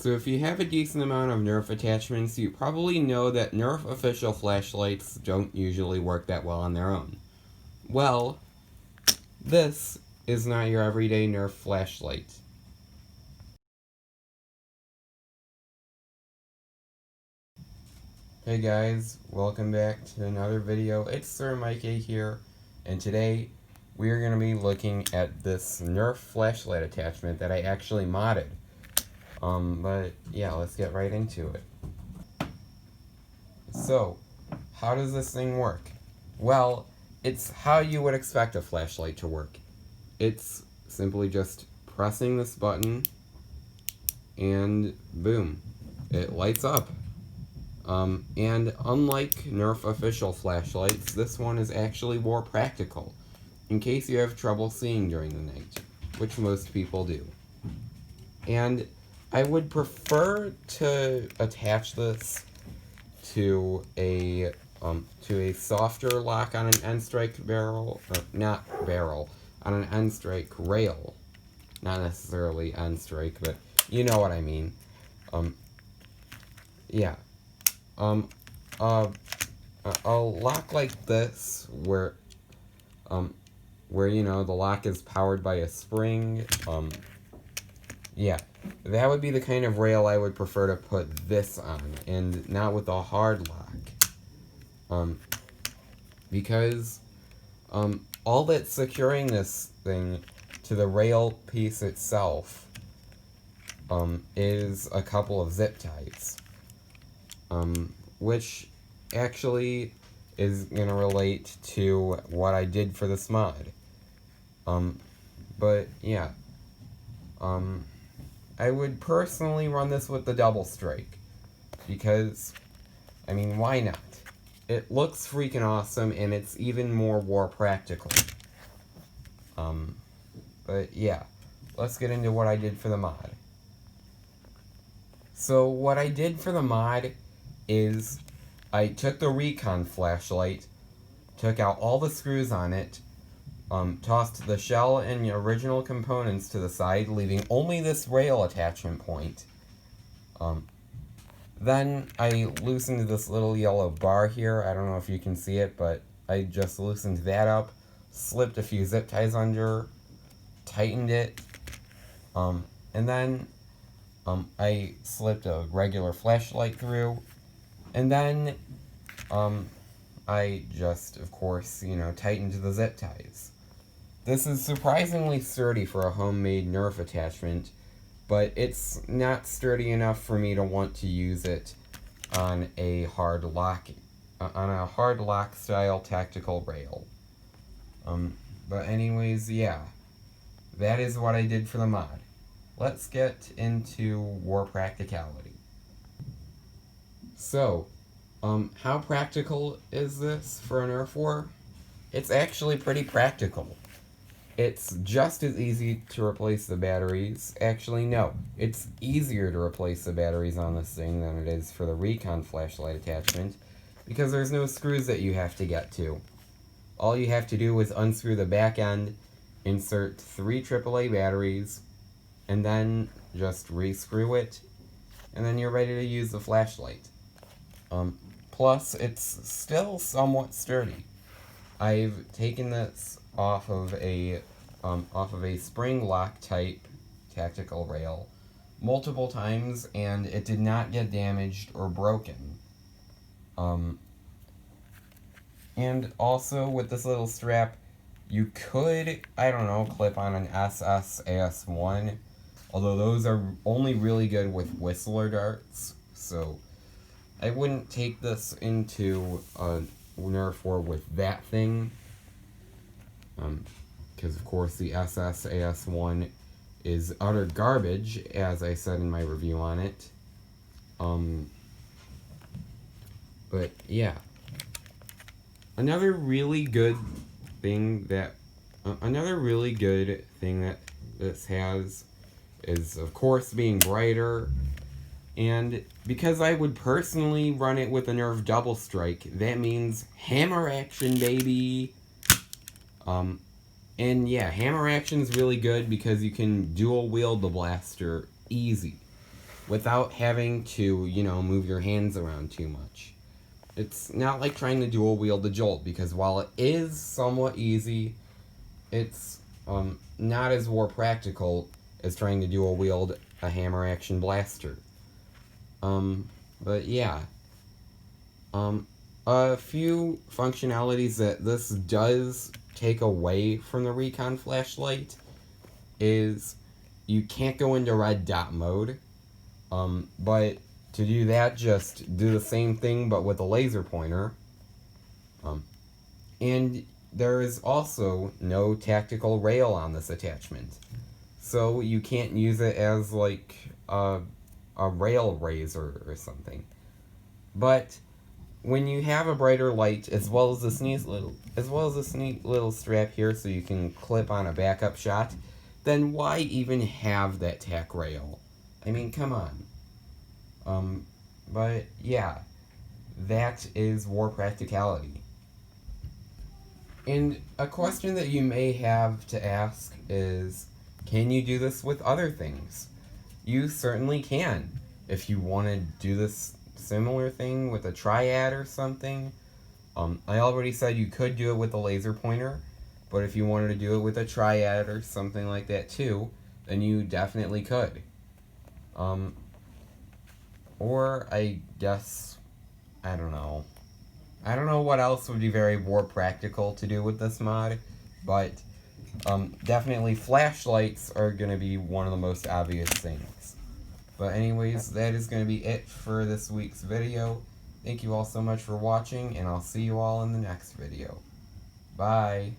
So if you have a decent amount of Nerf attachments, you probably know that Nerf official flashlights don't usually work that well on their own. Well, this is not your everyday Nerf flashlight. Hey guys, welcome back to another video. It's Sir Mikey here, and today we are going to be looking at this Nerf flashlight attachment that I actually modded. But yeah, let's get right into it. So, how does this thing work? Well, it's how you would expect a flashlight to work. It's simply just pressing this button, and boom, it lights up. And unlike Nerf official flashlights, this one is actually more practical, in case you have trouble seeing during the night, which most people do. And I would prefer to attach this to a softer lock on an end strike barrel, on an end strike rail. Not necessarily end strike, but you know what I mean. Yeah. A lock like this, where you know, the lock is powered by a spring, yeah, that would be the kind of rail I would prefer to put this on, and not with a hard lock. Because, all that's securing this thing to the rail piece itself, is a couple of zip ties. Which actually is going to relate to what I did for this mod. But yeah. I would personally run this with the double strike, because, I mean, why not? It looks freaking awesome, and it's even more war practical. But yeah, let's get into what I did for the mod. So what I did for the mod is I took the Recon flashlight, took out all the screws on it, tossed the shell and the original components to the side, leaving only this rail attachment point. Then I loosened this little yellow bar here. I don't know if you can see it, but I just loosened that up, slipped a few zip ties under, tightened it, and then I slipped a regular flashlight through, and then I just, of course, you know, tightened the zip ties. This is surprisingly sturdy for a homemade Nerf attachment, but it's not sturdy enough for me to want to use it on a hard lock style tactical rail. But anyways, yeah, that is what I did for the mod. Let's get into war practicality. So, how practical is this for a Nerf war? It's actually pretty practical. It's just as easy to replace the batteries. Actually, no. It's easier to replace the batteries on this thing than it is for the Recon flashlight attachment, because there's no screws that you have to get to. All you have to do is unscrew the back end, insert 3 AAA batteries, and then just re-screw it, and then you're ready to use the flashlight. Plus, it's still somewhat sturdy. I've taken this off of a spring lock type tactical rail multiple times, and it did not get damaged or broken. And also with this little strap, you could, I don't know, clip on an SS AS1, although those are only really good with whistler darts, so I wouldn't take this into a Nerf war with that thing, because of course the SS AS1 is utter garbage, as I said in my review on it. But yeah, another really good thing that this has is, of course, being brighter. And because I would personally run it with a Nerf double strike, that means hammer action, baby. And yeah, hammer action is really good because you can dual wield the blaster easy. without having to, move your hands around too much. It's not like trying to dual wield the Jolt, because while it is somewhat easy, it's not as war practical as trying to dual wield a hammer action blaster. But yeah. A few functionalities that this does take away from the Recon flashlight is you can't go into red dot mode. But to do that, just do the same thing but with a laser pointer. And there is also no tactical rail on this attachment. So you can't use it as like a rail razor or something. But when you have a brighter light, as well as this neat little strap here so you can clip on a backup shot, then why even have that tack rail? I mean, come on. But yeah, that is war practicality. And a question that you may have to ask is, can you do this with other things? You certainly can. If you want to do this similar thing with a triad or something, I already said you could do it with a laser pointer, but if you wanted to do it with a triad or something like that too, then you definitely could. Or I guess, I don't know. I don't know what else would be very war practical to do with this mod, but definitely flashlights are going to be one of the most obvious things. But anyways, that is going to be it for this week's video. Thank you all so much for watching, and I'll see you all in the next video. Bye!